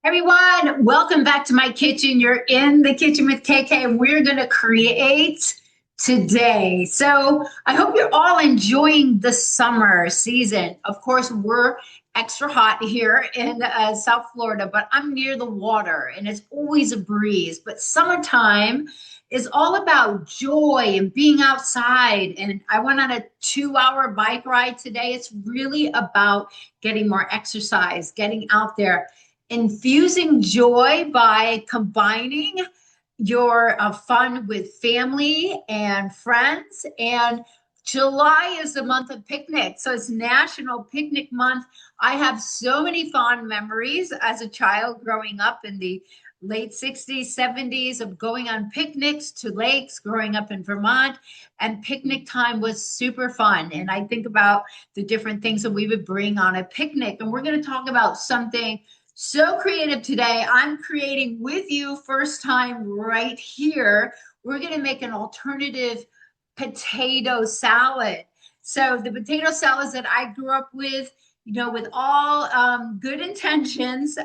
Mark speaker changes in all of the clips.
Speaker 1: Everyone, welcome back to my kitchen. You're in the kitchen with KK, and we're going to create today. So I hope you're all enjoying the summer season. Of course, we're extra hot here in South Florida, but I'm near the water and it's always a breeze. But summertime is all about joy and being outside. And I went on a 2 hour bike ride today. It's really about getting more exercise, getting out there, infusing joy by combining your fun with family and friends. And July is the month of picnics, so it's National Picnic Month. I have so many fond memories as a child growing up in the late 60s, 70s of going on picnics to lakes, growing up in Vermont, and picnic time was super fun. And I think about the different things that we would bring on a picnic. And we're going to talk about something so creative today. I'm creating with you first time right here. We're going to make an alternative potato salad. So the potato salads that I grew up with, with all good intentions,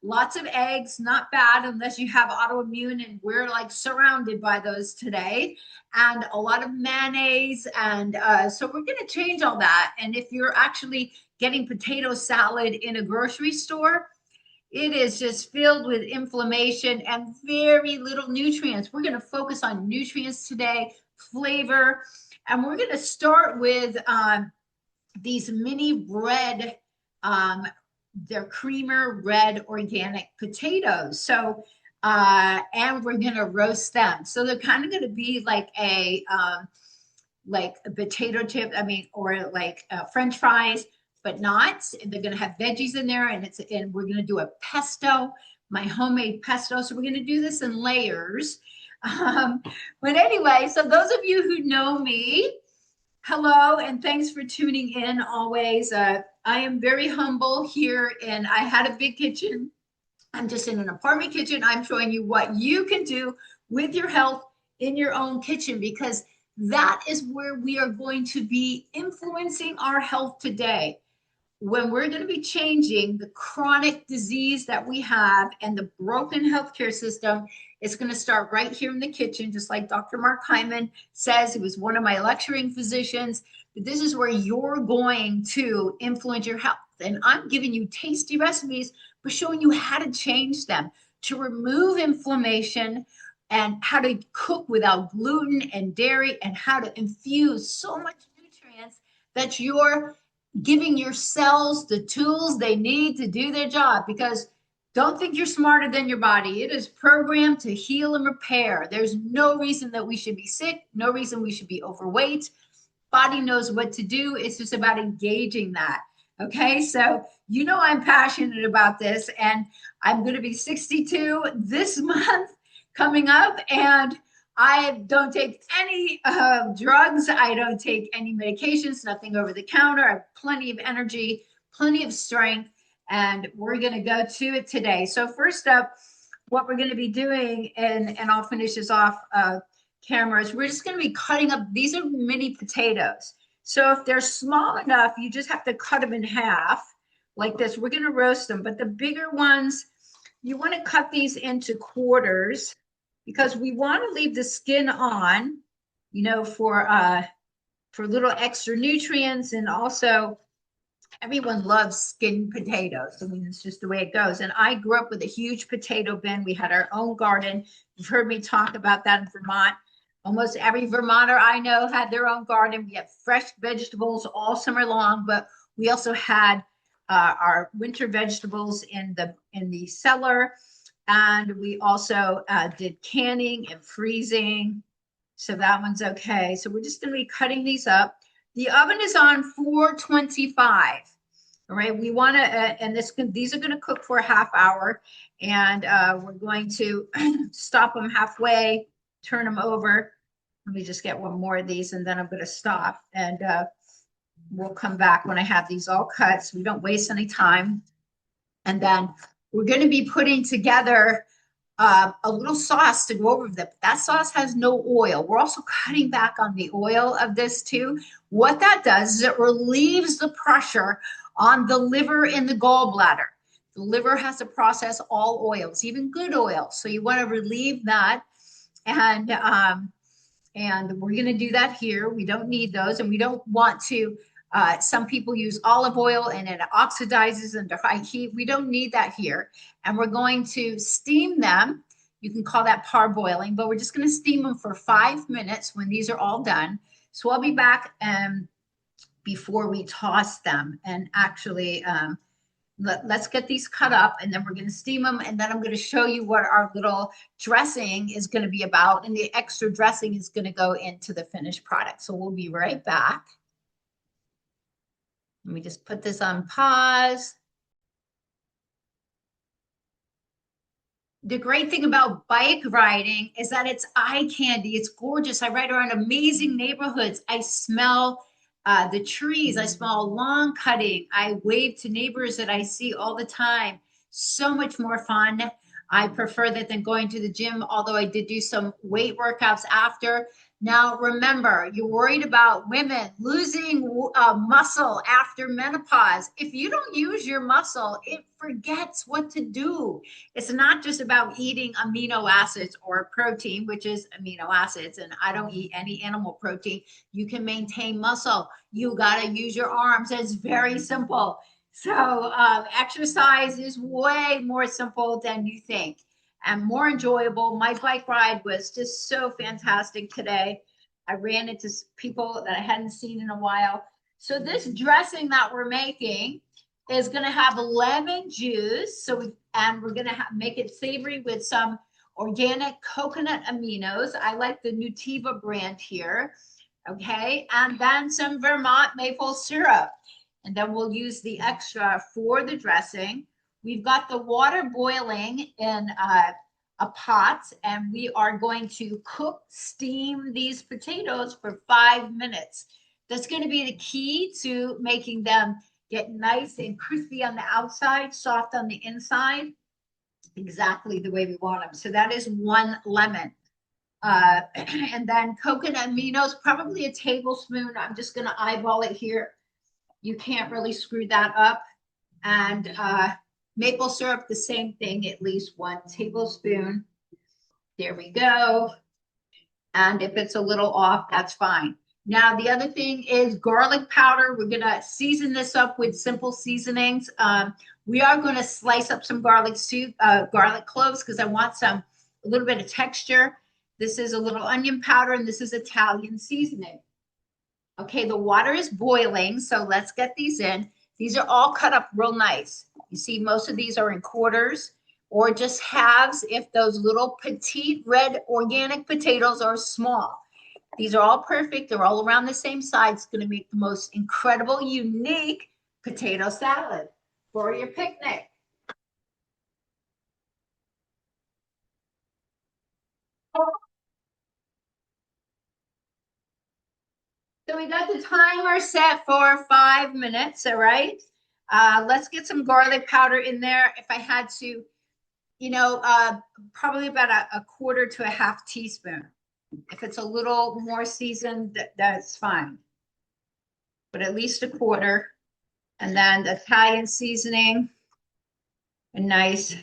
Speaker 1: lots of eggs, not bad unless you have autoimmune, and we're like surrounded by those today, and a lot of mayonnaise. And so we're going to change all that. And if you're actually getting potato salad in a grocery store, it is just filled with inflammation and very little nutrients. We're going to focus on nutrients today, flavor, and we're going to start with these mini red, they're creamer red organic potatoes. So, and we're going to roast them. So they're kind of going to be like a potato chip, or like French fries, but not. And they're going to have veggies in there, and we're going to do a pesto, my homemade pesto. So we're going to do this in layers. But anyway, so those of you who know me, hello, and thanks for tuning in always. I am very humble here, and I had a big kitchen. I'm just in an apartment kitchen. I'm showing you what you can do with your health in your own kitchen, because that is where we are going to be influencing our health today. When we're going to be changing the chronic disease that we have and the broken healthcare system, it's going to start right here in the kitchen, just like Dr. Mark Hyman says. He was one of my lecturing physicians. But this is where you're going to influence your health. And I'm giving you tasty recipes, but showing you how to change them to remove inflammation, and how to cook without gluten and dairy, and how to infuse so much nutrients that you're giving your cells the tools they need to do their job. Because don't think you're smarter than your body. It is programmed to heal and repair. There's no reason that we should be sick, no reason we should be overweight. Body knows what to do. It's just about engaging that. Okay, so I'm passionate about this, and I'm going to be 62 this month coming up, and I don't take any drugs. I don't take any medications, nothing over the counter. I have plenty of energy, plenty of strength, and we're going to go to it today. So first up, what we're going to be doing, and I'll finish this off cameras, we're just going to be cutting up. These are mini potatoes. So if they're small enough, you just have to cut them in half like this. We're going to roast them, but the bigger ones, you want to cut these into quarters, because we want to leave the skin on, for little extra nutrients. And also, everyone loves skin potatoes. I mean, it's just the way it goes. And I grew up with a huge potato bin. We had our own garden. You've heard me talk about that in Vermont. Almost every Vermonter I know had their own garden. We had fresh vegetables all summer long, but we also had our winter vegetables in the cellar. And we also did canning and freezing. So that one's okay. So we're just going to be cutting these up. The oven is on 425. All right. We want to, and these are going to cook for a half hour. And we're going to stop them halfway, turn them over. Let me just get one more of these, and then I'm going to stop. And we'll come back when I have these all cut, so we don't waste any time. And then we're going to be putting together a little sauce to go over them. That sauce has no oil. We're also cutting back on the oil of this too. What that does is it relieves the pressure on the liver and the gallbladder. The liver has to process all oils, even good oils. So you want to relieve that. And we're going to do that here. We don't need those, and we don't want to. Some people use olive oil and it oxidizes under high heat. We don't need that here. And we're going to steam them. You can call that parboiling, but we're just going to steam them for 5 minutes when these are all done. So I'll be back before we toss them. And actually, let's get these cut up, and then we're going to steam them, and then I'm going to show you what our little dressing is going to be about, and the extra dressing is going to go into the finished product. So we'll be right back. Let me just put this on pause. The great thing about bike riding is that it's eye candy. It's gorgeous. I ride around amazing neighborhoods. I smell the trees. I smell lawn cutting. I wave to neighbors that I see all the time. So much more fun. I prefer that than going to the gym, although I did do some weight workouts after. Now, remember, you're worried about women losing muscle after menopause. If you don't use your muscle, it forgets what to do. It's not just about eating amino acids or protein, which is amino acids, and I don't eat any animal protein. You can maintain muscle. You got to use your arms. It's very simple. So exercise is way more simple than you think and more enjoyable. My bike ride was just so fantastic today. I ran into people that I hadn't seen in a while. So this dressing that we're making is going to have lemon juice. And we're going to make it savory with some organic coconut aminos. I like the Nutiva brand here. Okay. And then some Vermont maple syrup. And then we'll use the extra for the dressing. We've got the water boiling in a pot, and we are going to steam these potatoes for 5 minutes. That's going to be the key to making them get nice and crispy on the outside, soft on the inside, exactly the way we want them. So that is 1 lemon. And then coconut aminos, probably a tablespoon. I'm just going to eyeball it here. You can't really screw that up. And maple syrup, the same thing, at least 1 tablespoon. There we go. And if it's a little off, that's fine. Now, the other thing is garlic powder. We're going to season this up with simple seasonings. We are going to slice up some garlic cloves, because I want a little bit of texture. This is a little onion powder, and this is Italian seasoning. Okay, the water is boiling, so let's get these in. These are all cut up real nice. You see, most of these are in quarters or just halves if those little petite red organic potatoes are small. These are all perfect. They're all around the same size. It's going to make the most incredible, unique potato salad for your picnic. So we got the timer set for 5 minutes, all right? Let's get some garlic powder in there. If I had to, probably about a quarter to a half teaspoon. If it's a little more seasoned, that's fine. But at least a quarter. And then the Italian seasoning, a nice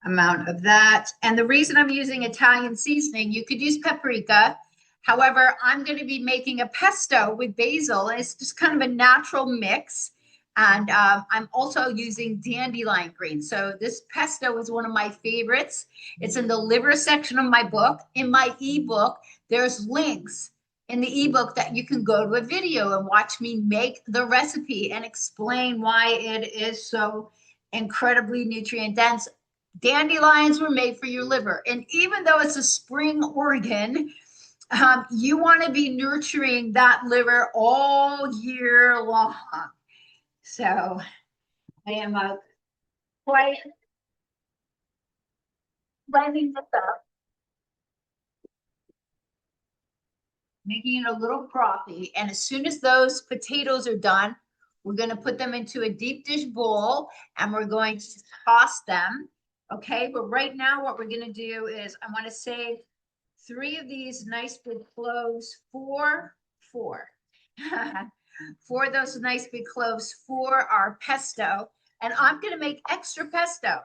Speaker 1: amount of that. And the reason I'm using Italian seasoning, you could use paprika. However, I'm going to be making a pesto with basil. And it's just kind of a natural mix. And I'm also using dandelion green. So this pesto is one of my favorites. It's in the liver section of my book. In my ebook, there's links in the ebook that you can go to a video and watch me make the recipe and explain why it is so incredibly nutrient dense. Dandelions were made for your liver. And even though it's a spring organ, you want to be nurturing that liver all year long. So I am quite blending this up, making it a little frothy. And as soon as those potatoes are done, we're going to put them into a deep dish bowl and we're going to toss them. Okay, but right now what we're going to do is I want to save 3 of these nice big cloves for those nice big cloves for our pesto. And I'm going to make extra pesto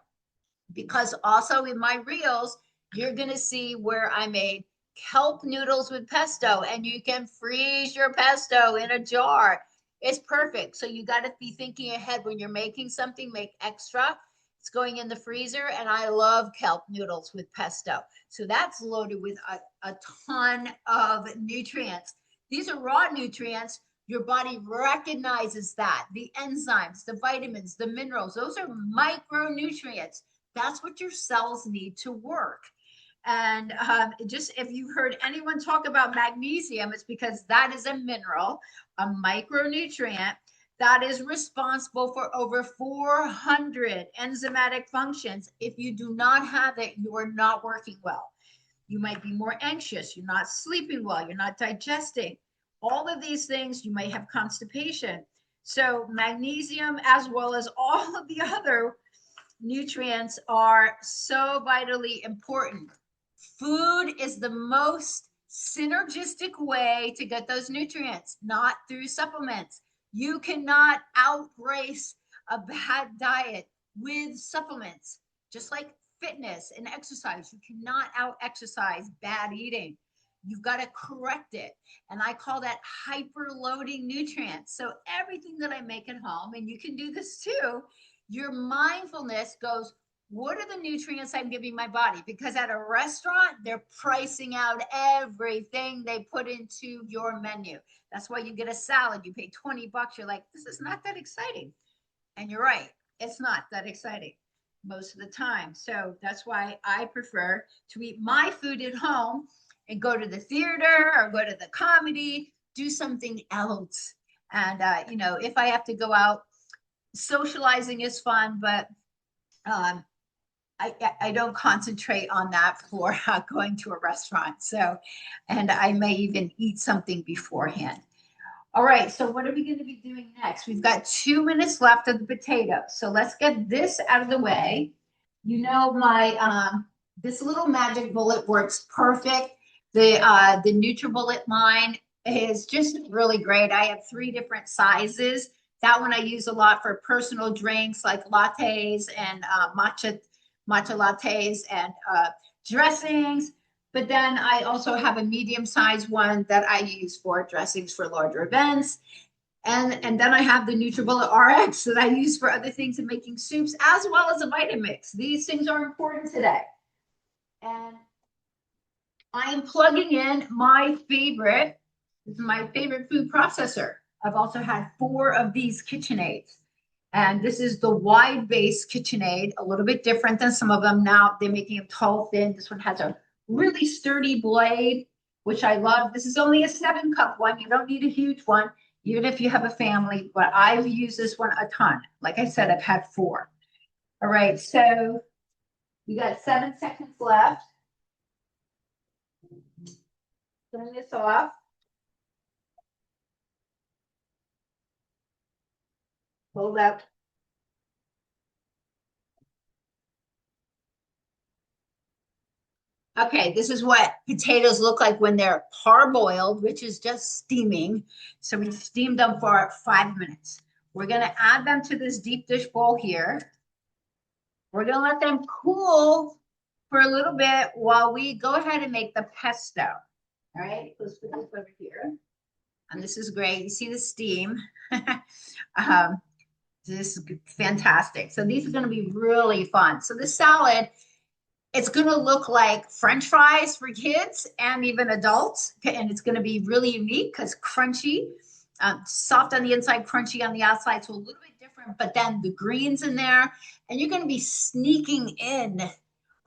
Speaker 1: because also in my reels, you're going to see where I made kelp noodles with pesto, and you can freeze your pesto in a jar. It's perfect. So you got to be thinking ahead when you're making something, make extra. It's going in the freezer, and I love kelp noodles with pesto. So that's loaded with a ton of nutrients. These are raw nutrients. Your body recognizes that. The enzymes, the vitamins, the minerals, those are micronutrients. That's what your cells need to work. And just if you've heard anyone talk about magnesium, it's because that is a mineral, a micronutrient that is responsible for over 400 enzymatic functions. If you do not have it, you are not working well. You might be more anxious, you're not sleeping well, you're not digesting. All of these things, you may have constipation. So magnesium, as well as all of the other nutrients, are so vitally important. Food is the most synergistic way to get those nutrients, not through supplements. You cannot outrace a bad diet with supplements, just like fitness and exercise. You cannot out exercise bad eating. You've got to correct it. And I call that hyperloading nutrients. So everything that I make at home, and you can do this too, your mindfulness goes, what are the nutrients I'm giving my body? Because at a restaurant, they're pricing out everything they put into your menu. That's why you get a salad, you pay $20. You're like, this is not that exciting. And you're right, it's not that exciting most of the time. So that's why I prefer to eat my food at home and go to the theater or go to the comedy, do something else. And, if I have to go out, socializing is fun, but um, I don't concentrate on that for going to a restaurant. So, and I may even eat something beforehand. All right, so what are we going to be doing next? We've got 2 minutes left of the potatoes. So let's get this out of the way. My this little magic bullet works perfect. The NutriBullet line is just really great. I have 3 different sizes. That one I use a lot for personal drinks like lattes and matcha lattes and dressings. But then I also have a medium-sized one that I use for dressings for larger events. And then I have the NutriBullet RX that I use for other things in making soups, as well as a Vitamix. These things are important today. And I am plugging in this is my favorite food processor. I've also had 4 of these KitchenAids. And this is the wide base KitchenAid, a little bit different than some of them. Now they're making them tall, thin. This one has a really sturdy blade, which I love. This is only a 7-cup one. You don't need a huge one, even if you have a family, but I've used this one a ton. Like I said, I've had 4. All right, so we got 7 seconds left. Turn this off. Hold up. Okay, this is what potatoes look like when they're parboiled, which is just steaming. So we steamed them for 5 minutes. We're going to add them to this deep dish bowl here. We're going to let them cool for a little bit while we go ahead and make the pesto. All right, let's put this over here. And this is great. You see the steam. This is fantastic. So these are going to be really fun. So the salad, it's going to look like French fries for kids and even adults. And it's going to be really unique because crunchy, soft on the inside, crunchy on the outside. So a little bit different, but then the greens in there. And you're going to be sneaking in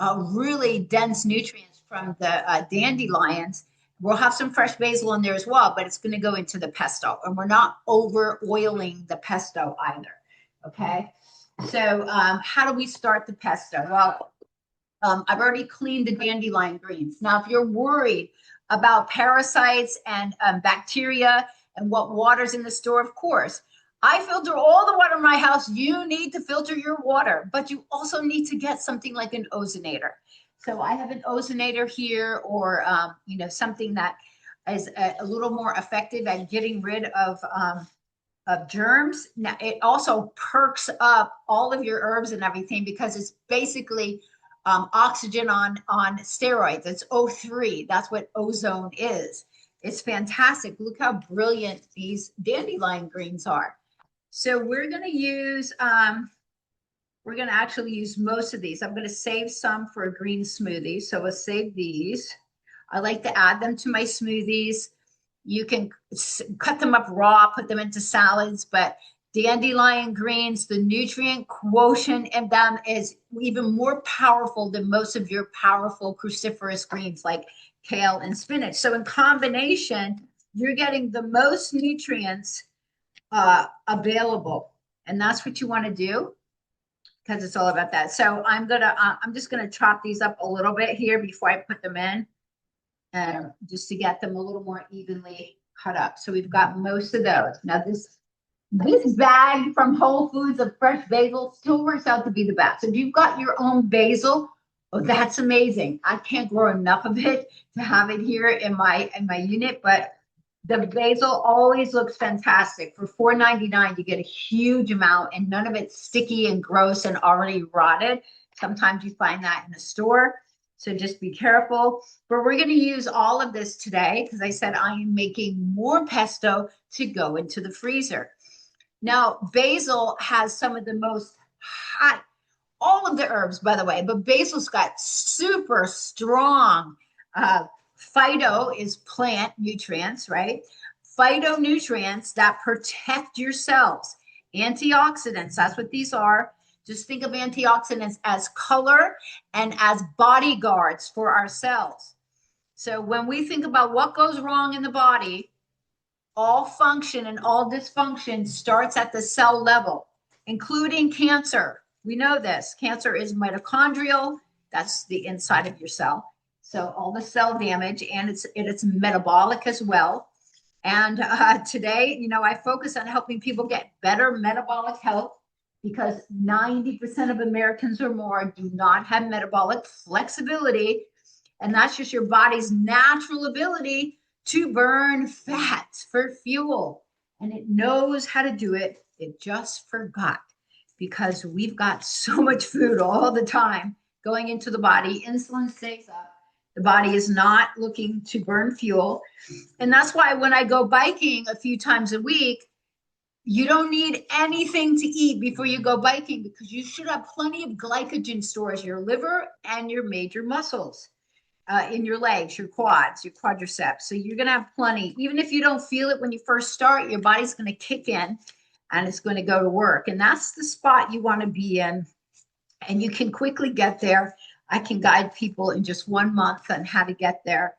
Speaker 1: really dense nutrients from the dandelions. We'll have some fresh basil in there as well, but it's going to go into the pesto. And we're not over oiling the pesto either. Okay. So how do we start the pesto? Well, I've already cleaned the dandelion greens. Now, if you're worried about parasites and bacteria and what water's in the store, of course, I filter all the water in my house. You need to filter your water, but you also need to get something like an ozonator. So I have an ozonator here, or something that is a little more effective at getting rid of of germs. Now, it also perks up all of your herbs and everything because it's basically oxygen on steroids. It's O3. That's what ozone is. It's fantastic. Look how brilliant these dandelion greens are. So we're going to actually use most of these. I'm going to save some for a green smoothie. So we'll save these. I like to add them to my smoothies. You can cut them up raw, put them into salads, but dandelion greens, the nutrient quotient in them is even more powerful than most of your powerful cruciferous greens like kale and spinach. So in combination, you're getting the most nutrients available. And that's what you want to do because it's all about that. So I'm just gonna chop these up a little bit here before I put them in, just to get them a little more evenly cut up. So we've got most of those. Now this bag from Whole Foods of fresh basil still works out to be the best. If you've got your own basil, oh, that's amazing. I can't grow enough of it to have it here in my unit, but the basil always looks fantastic. For $4.99, you get a huge amount, and none of it's sticky and gross and already rotted. Sometimes you find that in the store, so just be careful. But we're going to use all of this today because I said I am making more pesto to go into the freezer. Now, basil has some of the most hot, all of the herbs, by the way, but basil's got super strong phyto is plant nutrients, right? Phytonutrients that protect your cells. Antioxidants, that's what these are. Just think of antioxidants as color and as bodyguards for our cells. So when we think about what goes wrong in the body, all function and all dysfunction starts at the cell level, including cancer. We know this. Cancer is mitochondrial. That's the inside of your cell. So all the cell damage, and it's metabolic as well. And today, I focus on helping people get better metabolic health because 90% of Americans or more do not have metabolic flexibility. And that's just your body's natural ability to burn fat for fuel. And it knows how to do it. It just forgot because we've got so much food all the time going into the body. Insulin stays up. The body is not looking to burn fuel. And that's why when I go biking a few times a week, you don't need anything to eat before you go biking because you should have plenty of glycogen stores, your liver and your major muscles. In your legs, your quads, your quadriceps. So you're going to have plenty. Even if you don't feel it when you first start, your body's going to kick in and it's going to go to work. And that's the spot you want to be in. And you can quickly get there. I can guide people in just 1 month on how to get there.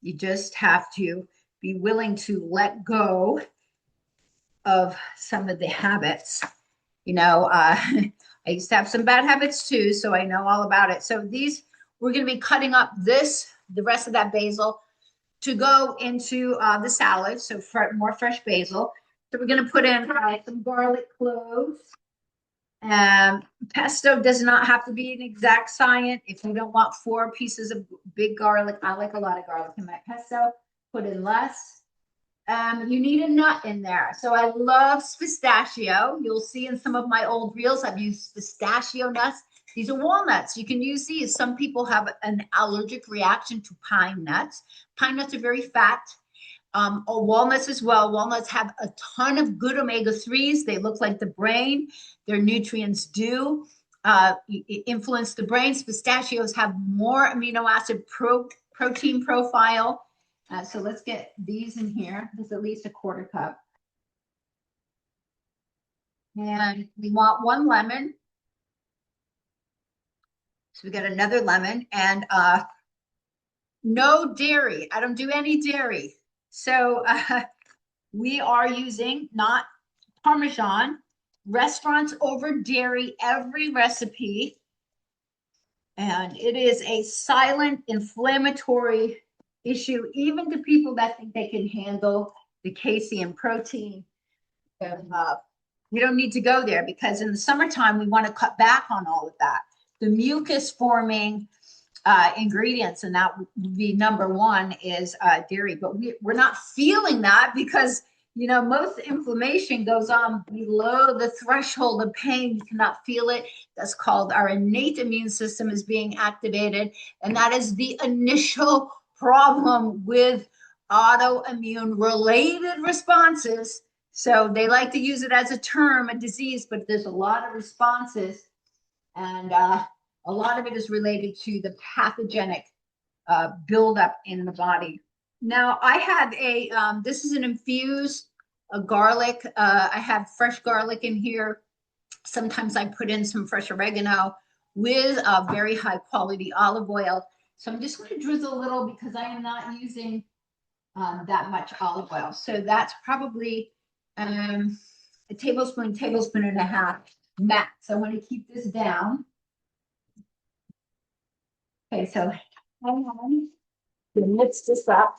Speaker 1: You just have to be willing to let go of some of the habits. I used to have some bad habits too, so I know all about it. So we're going to be cutting up the rest of that basil to go into the salad. So more fresh basil. So we're going to put in some garlic cloves. Pesto does not have to be an exact science. If you don't want 4 pieces of big garlic, I like a lot of garlic in my pesto, put in less. You need a nut in there. So I love pistachio. You'll see in some of my old reels, I've used pistachio nuts. These are walnuts. You can use these. Some people have an allergic reaction to pine nuts. Pine nuts are very fat. Walnuts as well. Walnuts have a ton of good omega-3s. They look like the brain. Their nutrients do influence the brain. Pistachios have more amino acid protein profile. So let's get these in here. There's at least a 1/4 cup. And we want 1 lemon. So we got another lemon and no dairy. I don't do any dairy. So we are using not Parmesan, restaurants over dairy, every recipe. And it is a silent inflammatory issue, even to people that think they can handle the casein protein. We don't need to go there because in the summertime, we want to cut back on all of that. The mucus forming ingredients, and that would be number 1 is dairy, but we're not feeling that because Most inflammation goes on below the threshold of pain. You cannot feel it. That's called our innate immune system is being activated. And that is the initial problem with autoimmune related responses. So they like to use it as a term, a disease, but there's a lot of responses. And a lot of it is related to the pathogenic buildup in the body. Now I have this is an infused garlic. I have fresh garlic in here. Sometimes I put in some fresh oregano with a very high quality olive oil. So I'm just going to drizzle a little because I am not using that much olive oil. So that's probably a tablespoon and a half max. I want to keep this down. Okay, so hang on. Mix this up.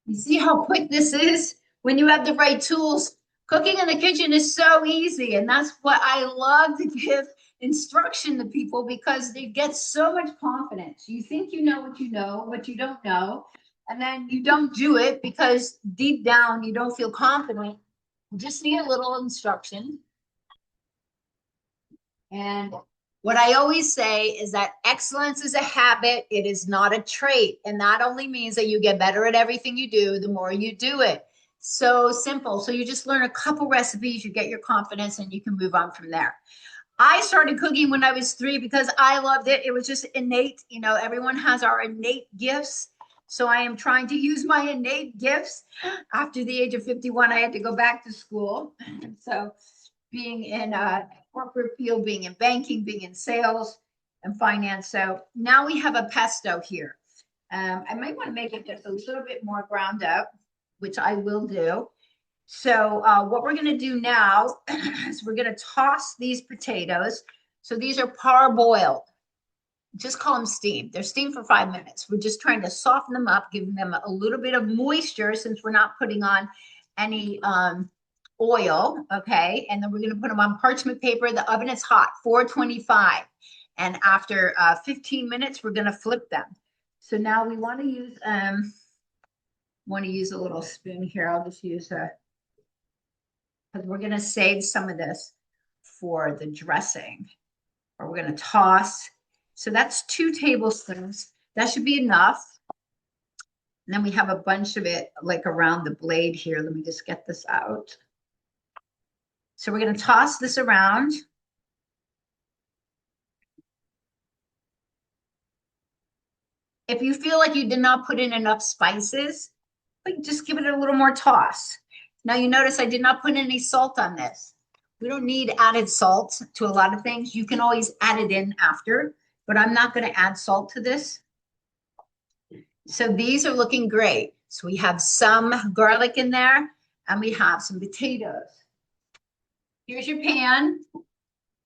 Speaker 1: You see how quick this is when you have the right tools. Cooking in the kitchen is so easy. And that's what I love to give instruction to people because they get so much confidence. You think you know, what you don't know. And then you don't do it because deep down you don't feel confident. You just need a little instruction. And what I always say is that excellence is a habit, it is not a trait. And that only means that you get better at everything you do the more you do it. So simple. So you just learn a couple recipes, you get your confidence, and you can move on from there. I started cooking when I was 3 because I loved it. It was just innate. Everyone has our innate gifts. So I am trying to use my innate gifts. After the age of 51, I had to go back to school. So being in a corporate field, being in banking, being in sales and finance. So now we have a pesto here. I might want to make it just a little bit more ground up, which I will do. So what we're going to do now is we're going to toss these potatoes. So these are parboiled. Just call them steamed. They're steamed for 5 minutes. We're just trying to soften them up, giving them a little bit of moisture since we're not putting on any oil. Okay. And then we're going to put them on parchment paper. The oven is hot, 425. And after 15 minutes, we're going to flip them. So now we want to use a little spoon here. I'll just use because we're going to save some of this for the dressing, or we're going to toss. So that's 2 tablespoons. That should be enough. And then we have a bunch of it like around the blade here. Let me just get this out. So we're going to toss this around. If you feel like you did not put in enough spices, just give it a little more toss. Now you notice I did not put any salt on this. We don't need added salt to a lot of things. You can always add it in after, but I'm not going to add salt to this. So these are looking great. So we have some garlic in there and we have some potatoes. Here's your pan.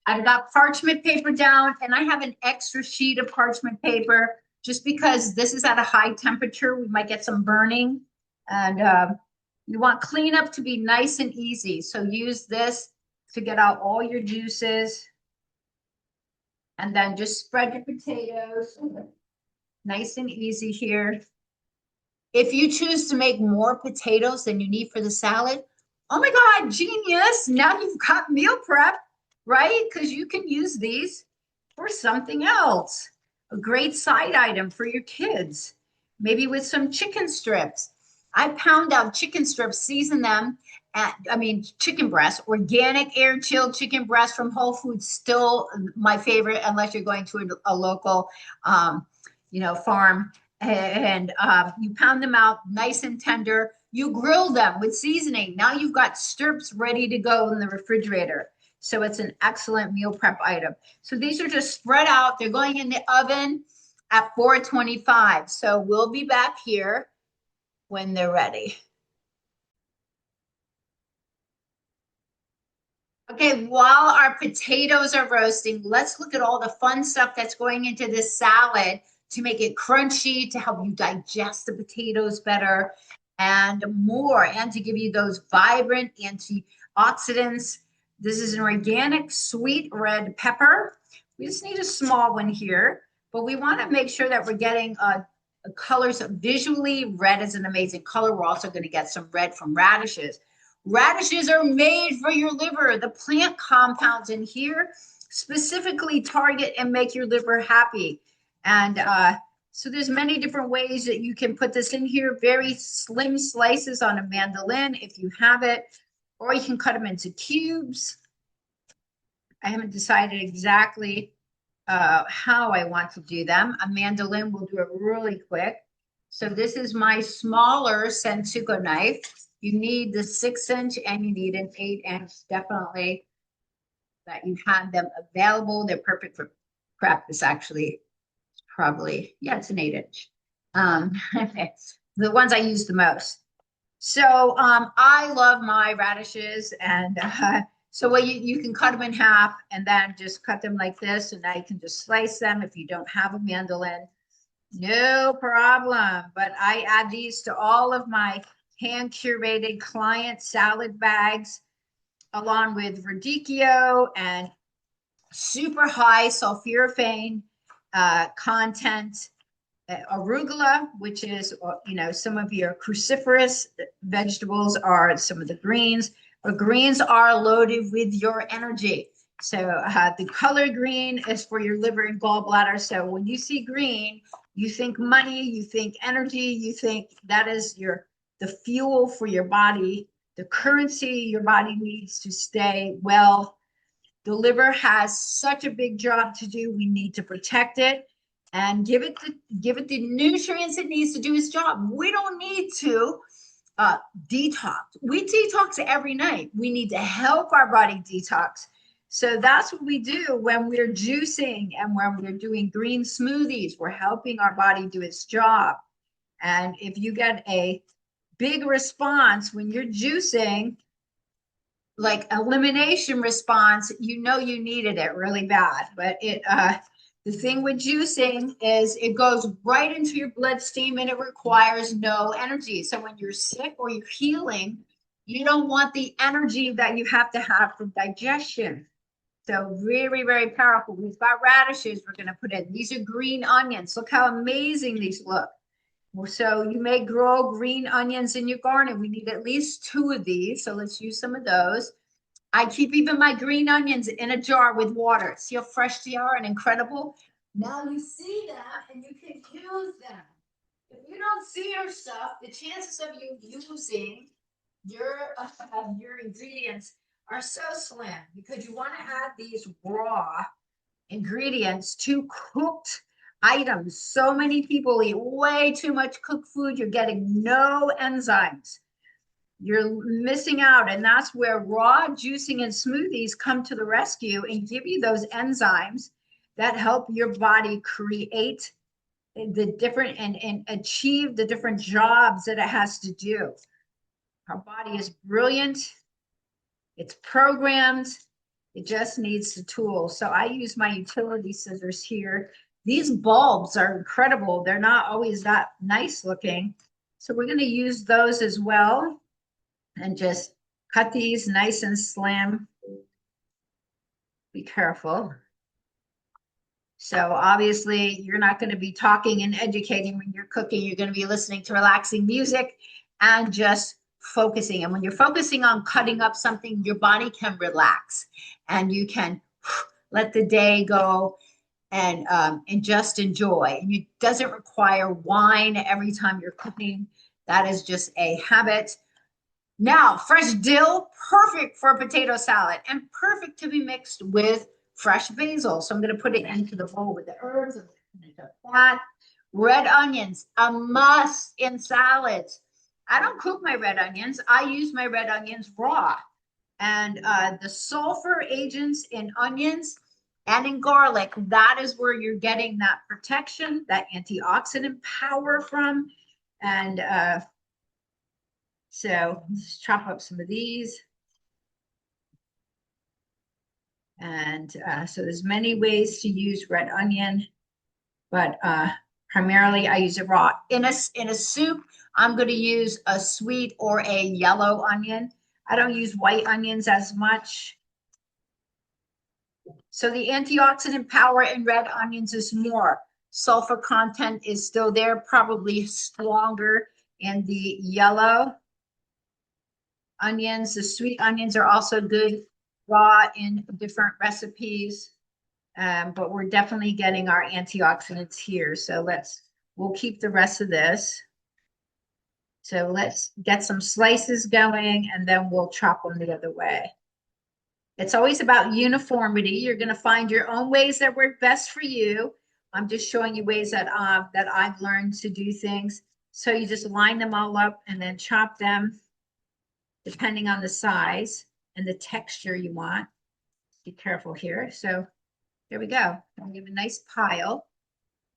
Speaker 1: I've got parchment paper down and I have an extra sheet of parchment paper just because this is at a high temperature. We might get some burning, and you want cleanup to be nice and easy. So use this to get out all your juices, and then just spread your potatoes. Nice and easy here. If you choose to make more potatoes than you need for the salad, oh my God, genius. Now you've got meal prep, right? Because you can use these for something else. A great side item for your kids, maybe with some chicken strips. I pound out chicken strips, season them, chicken breast, organic air chilled chicken breast from Whole Foods, still my favorite, unless you're going to a local, farm. And you pound them out nice and tender. You grill them with seasoning. Now you've got strips ready to go in the refrigerator. So it's an excellent meal prep item. So these are just spread out. They're going in the oven at 425. So we'll be back here when they're ready. Okay, while our potatoes are roasting, let's look at all the fun stuff that's going into this salad to make it crunchy, to help you digest the potatoes better and more, and to give you those vibrant antioxidants. This is an organic sweet red pepper. We just need a small one here. but we want to make sure that we're getting colors. Visually, red is an amazing color. We're also going to get some red from radishes. Radishes are made for your liver. The plant compounds in here specifically target and make your liver happy. And so there's many different ways that you can put this in here. Very slim slices on a mandolin if you have it, or you can cut them into cubes. I haven't decided exactly how I want to do them. A mandolin will do it really quick. So this is my smaller Sensuko knife. You need the 6-inch and you need an 8-inch, definitely, that you have them available. They're perfect for practice, actually. It's probably, yeah, it's an 8-inch. The ones I use the most. So I love my radishes, and so what you can cut them in half and then just cut them like this, and now you can just slice them if you don't have a mandolin. No problem. But I add these to all of my hand curated client salad bags, along with radicchio and super high sulforaphane content, arugula, which is, some of your cruciferous vegetables are some of the greens, but greens are loaded with your energy. So the color green is for your liver and gallbladder. So when you see green, you think money, you think energy, you think that is the fuel for your body, the currency your body needs to stay well. The liver has such a big job to do. We need to protect it and give it the nutrients it needs to do its job. We don't need to detox. We detox every night. We need to help our body detox. So that's what we do when we're juicing and when we're doing green smoothies. We're helping our body do its job. And if you get a big response when you're juicing, like elimination response, you needed it really bad. But the thing with juicing is it goes right into your bloodstream and it requires no energy. So when you're sick or you're healing, you don't want the energy that you have to have for digestion. So very, very powerful. We've got radishes we're going to put in. These are green onions. Look how amazing these look. So you may grow green onions in your garden. We need at least 2 of these. So let's use some of those. I keep even my green onions in a jar with water. See how fresh they are and incredible? Now you see them and you can use them. If you don't see your stuff, the chances of you using your ingredients are so slim, because you want to add these raw ingredients to cooked items. So many people eat way too much cooked food. You're getting no enzymes. You're missing out. And that's where raw juicing and smoothies come to the rescue and give you those enzymes that help your body create the different and achieve the different jobs that it has to do. Our body is brilliant. It's programmed. It just needs the tools. So I use my utility scissors here. These bulbs are incredible. They're not always that nice looking. So we're going to use those as well and just cut these nice and slim. Be careful. So obviously you're not going to be talking and educating when you're cooking. You're going to be listening to relaxing music and just focusing. And when you're focusing on cutting up something, your body can relax and you can let the day go and just enjoy. And it doesn't require wine every time you're cooking. That is just a habit. Now, fresh dill, perfect for a potato salad and perfect to be mixed with fresh basil. So I'm going to put it into the bowl with the herbs and that. Red onions, a must in salads. I don't cook my red onions. I use my red onions raw. And the sulfur agents in onions and in garlic, that is where you're getting that protection, that antioxidant power from. And so let's chop up some of these. And so there's many ways to use red onion, but primarily I use it raw. In a soup, I'm going to use a sweet or a yellow onion. I don't use white onions as much. So the antioxidant power in red onions is more. sulfur content is still there, probably stronger in the yellow. Onions, the sweet onions are also good raw in different recipes, but we're definitely getting our antioxidants here. So we'll keep the rest of this. So let's get some slices going and then we'll chop them the other way. It's always about uniformity. You're going to find your own ways that work best for you. I'm just showing you ways that I've learned to do things. So you just line them all up and then chop them depending on the size and the texture you want. Be careful here. So there we go. I'll give a nice pile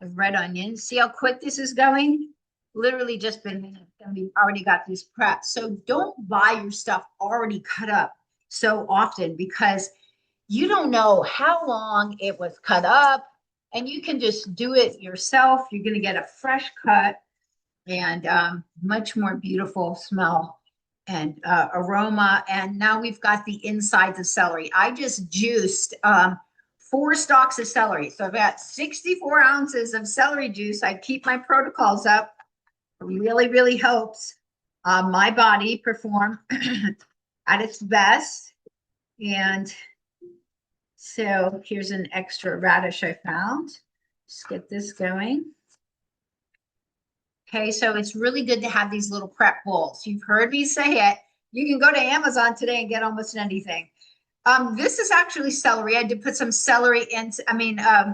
Speaker 1: of red onions. See how quick this is going? Literally just been minutes and we've already got these prepped. So don't buy your stuff already cut up so often because you don't know how long it was cut up and you can just do it yourself. You're going to get a fresh cut and much more beautiful smell and aroma. And now we've got the insides of celery. I just juiced 4 stalks of celery. So I've got 64 ounces of celery juice. I keep my protocols up. It really, really helps my body perform at its best. And so here's an extra radish I found. Just get this going. Okay, so it's really good to have these little prep bowls. You've heard me say it. You can go to Amazon today and get almost anything. This is actually celery. I did put some celery in,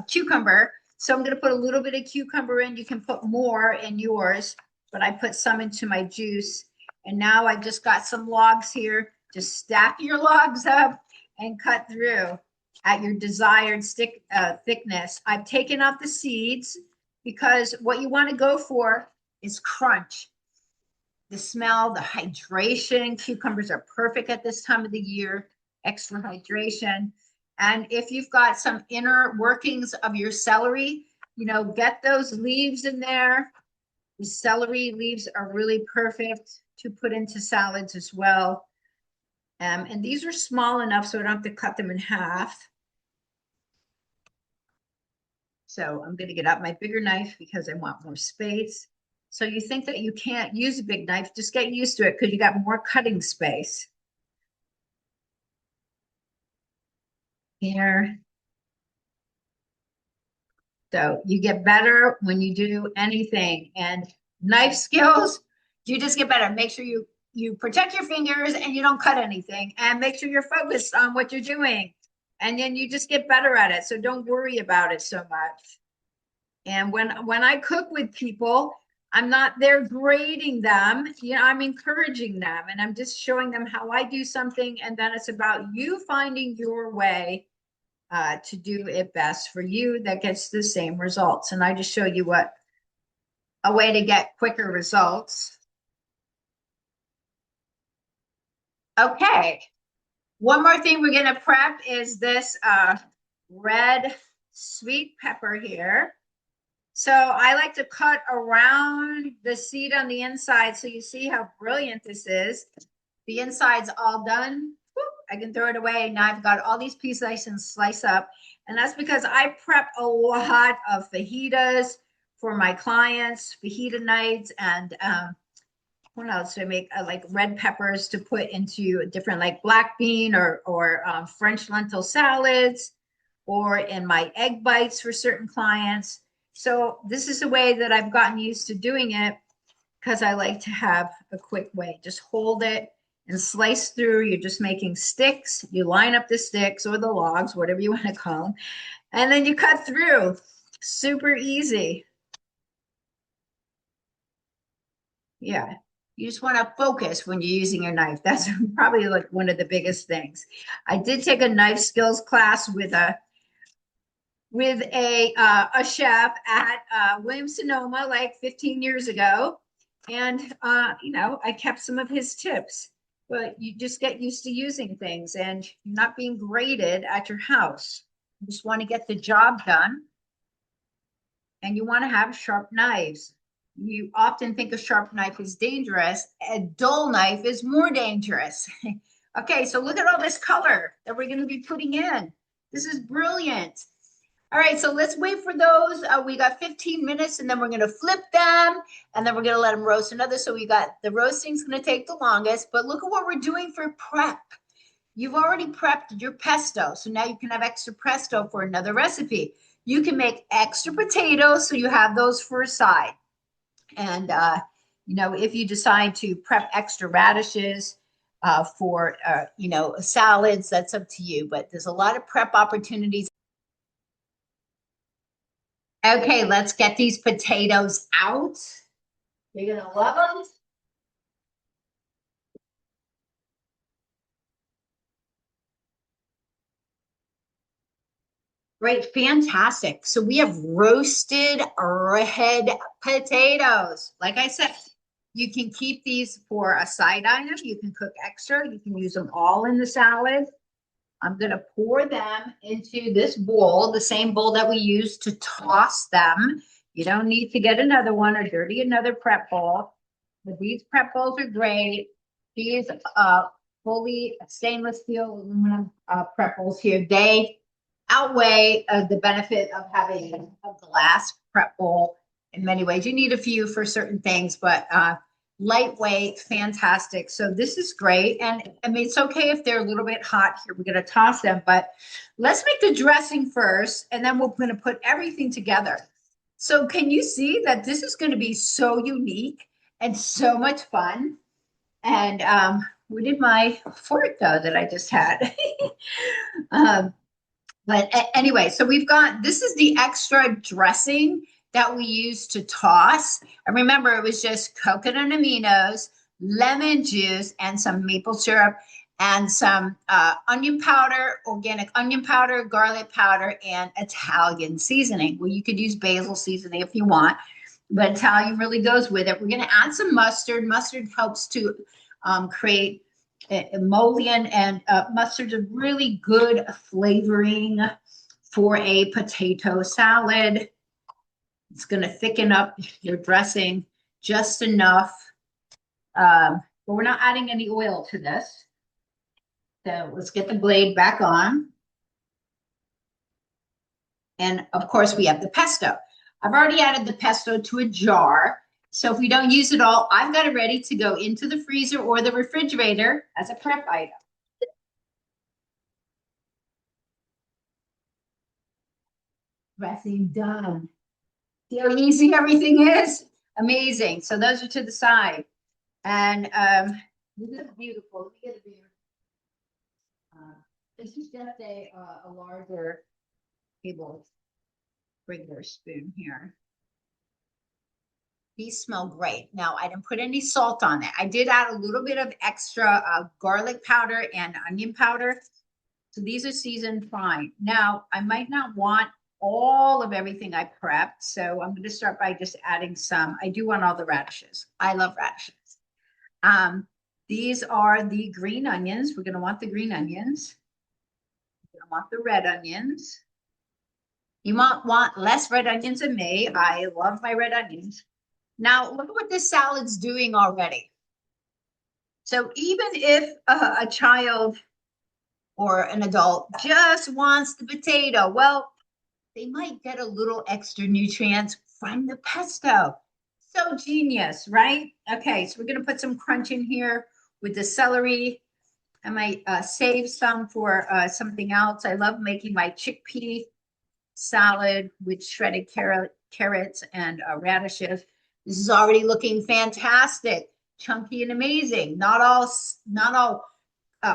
Speaker 1: cucumber. So I'm going to put a little bit of cucumber in. You can put more in yours, but I put some into my juice. And now I just got some logs here. Just stack your logs up and cut through at your desired thickness. I've taken out the seeds because what you want to go for is crunch. The smell, the hydration. Cucumbers are perfect at this time of the year. Extra hydration. And if you've got some inner workings of your celery, get those leaves in there. The celery leaves are really perfect to put into salads as well. And these are small enough so I don't have to cut them in half. So I'm going to get out my bigger knife because I want more space. So you think that you can't use a big knife, just get used to it because you got more cutting space. Here. So you get better when you do anything. And knife skills, you just get better. Make sure you protect your fingers and you don't cut anything. And make sure you're focused on what you're doing. And then you just get better at it. So don't worry about it so much. And when I cook with people, I'm not there grading them. I'm encouraging them. And I'm just showing them how I do something. And then it's about you finding your way to do it best for you that gets the same results. And I just show you a way to get quicker results. Okay. One more thing we're going to prep is this red sweet pepper here. So I like to cut around the seed on the inside so you see how brilliant this is. The inside's all done. I can throw it away. Now I've got all these pieces I can slice up. And that's because I prep a lot of fajitas for my clients, fajita nights, and what else do I make? Like red peppers to put into different like black bean or French lentil salads, or in my egg bites for certain clients. So this is a way that I've gotten used to doing it because I like to have a quick way. Just hold it and slice through. You're just making sticks. You line up the sticks or the logs, whatever you want to call them. And then you cut through. Super easy. Yeah. You just want to focus when you're using your knife. That's probably like one of the biggest things. I did take a knife skills class with a chef at Williams-Sonoma like 15 years ago. And, I kept some of his tips, but you just get used to using things and you're not being graded at your house. You just want to get the job done and you want to have sharp knives. You often think a sharp knife is dangerous. A dull knife is more dangerous. Okay, so look at all this color that we're going to be putting in. This is brilliant. All right, so let's wait for those. We got 15 minutes and then we're going to flip them and then we're going to let them roast another. So we got the roasting's going to take the longest, but look at what we're doing for prep. You've already prepped your pesto. So now you can have extra pesto for another recipe. You can make extra potatoes so you have those for a side. And, if you decide to prep extra radishes for, salads, that's up to you. But there's a lot of prep opportunities. Okay, let's get these potatoes out. You're going to love them. Great, fantastic. So we have roasted red potatoes. Like I said, you can keep these for a side item. You can cook extra. You can use them all in the salad. I'm going to pour them into this bowl, the same bowl that we used to toss them. You don't need to get another one or dirty another prep bowl. But these prep bowls are great. These fully stainless steel aluminum prep bowls here, they outweigh the benefit of having a glass prep bowl in many ways. You need a few for certain things, but lightweight, fantastic. So this is great. And I mean, it's okay if they're a little bit hot here. We're going to toss them, but let's make the dressing first, and then we're going to put everything together. So can you see that this is going to be so unique and so much fun? And where did my fork go that I just had? But anyway, so we've got, this is the extra dressing that we use to toss. And remember, it was just coconut aminos, lemon juice, and some maple syrup, and some onion powder, organic onion powder, garlic powder, and Italian seasoning. Well, you could use basil seasoning if you want, but Italian really goes with it. We're going to add some mustard. Mustard helps to create emollient, and mustard's a really good flavoring for a potato salad. It's going to thicken up your dressing just enough, but we're not adding any oil to this. So let's get the blade back on. And of course we have the pesto. I've already added the pesto to a jar. So if we don't use it all, I've got it ready to go into the freezer or the refrigerator as a prep item. Dressing done. See how easy everything is? Amazing. So those are to the side. And this is beautiful. Let me get a bigger. This is just a larger table regular spoon here. These smell great. Now, I didn't put any salt on it. I did add a little bit of extra garlic powder and onion powder. So these are seasoned fine. Now, I might not want all of everything I prepped. So I'm going to start by just adding some. I do want all the radishes. I love radishes. These are the green onions. We're going to want the green onions. We're going to want the red onions. You might want less red onions than me. I love my red onions. Now, look at what this salad's doing already. So even if a child or an adult just wants the potato, well, they might get a little extra nutrients from the pesto. So genius, right? Okay, so we're going to put some crunch in here with the celery. I might save some for something else. I love making my chickpea salad with shredded carrots and radishes. This is already looking fantastic, chunky and amazing. Not all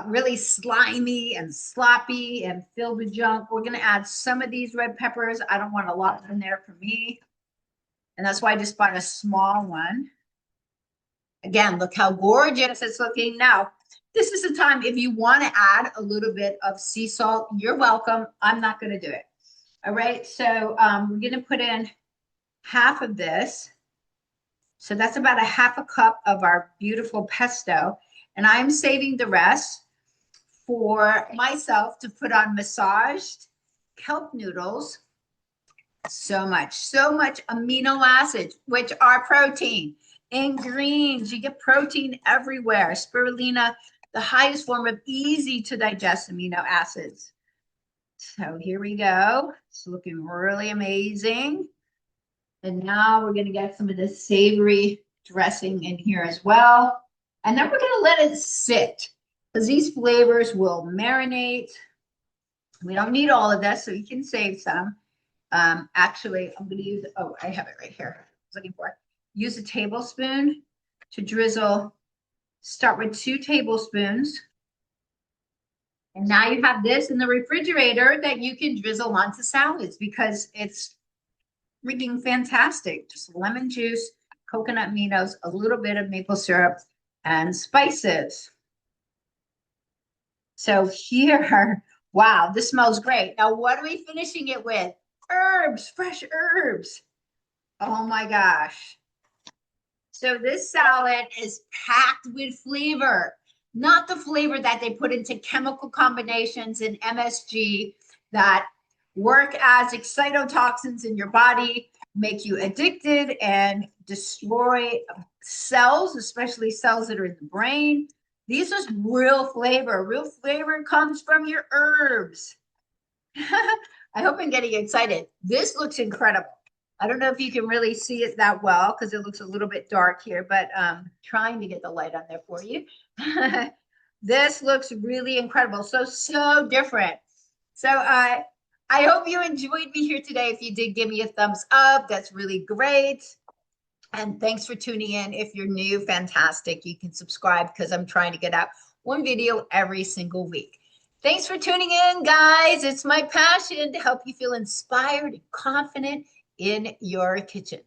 Speaker 1: really slimy and sloppy and filled with junk. We're going to add some of these red peppers. I don't want a lot in there for me. And that's why I just bought a small one. Again, look how gorgeous it's looking. Now, this is the time if you want to add a little bit of sea salt, you're welcome. I'm not going to do it. All right, so we're going to put in half of this. So that's about a half a cup of our beautiful pesto. And I'm saving the rest for myself to put on massaged kelp noodles. So much amino acids, which are protein. In greens, you get protein everywhere. Spirulina, the highest form of easy to digest amino acids. So here we go. It's looking really amazing. And now we're going to get some of this savory dressing in here as well. And then we're going to let it sit because these flavors will marinate. We don't need all of this, so you can save some. Actually, I'm going to use, oh, I have it right here. I was looking for it. Use a tablespoon to drizzle. Start with 2 tablespoons. And now you have this in the refrigerator that you can drizzle onto salads because it's freaking fantastic. Just lemon juice, coconut aminos, a little bit of maple syrup, and spices. So here, wow, this smells great. Now, what are we finishing it with? Herbs, fresh herbs. Oh my gosh. So this salad is packed with flavor, not the flavor that they put into chemical combinations in MSG that work as excitotoxins in your body, make you addicted, and destroy cells, especially cells that are in the brain. These are real flavor. Real flavor comes from your herbs. I hope I'm getting excited. This looks incredible. I don't know if you can really see it that well because it looks a little bit dark here, but trying to get the light on there for you. This looks really incredible. So different. So I hope you enjoyed me here today. If you did, give me a thumbs up. That's really great. And thanks for tuning in. If you're new, fantastic. You can subscribe because I'm trying to get out one video every single week. Thanks for tuning in, guys. It's my passion to help you feel inspired and confident in your kitchen.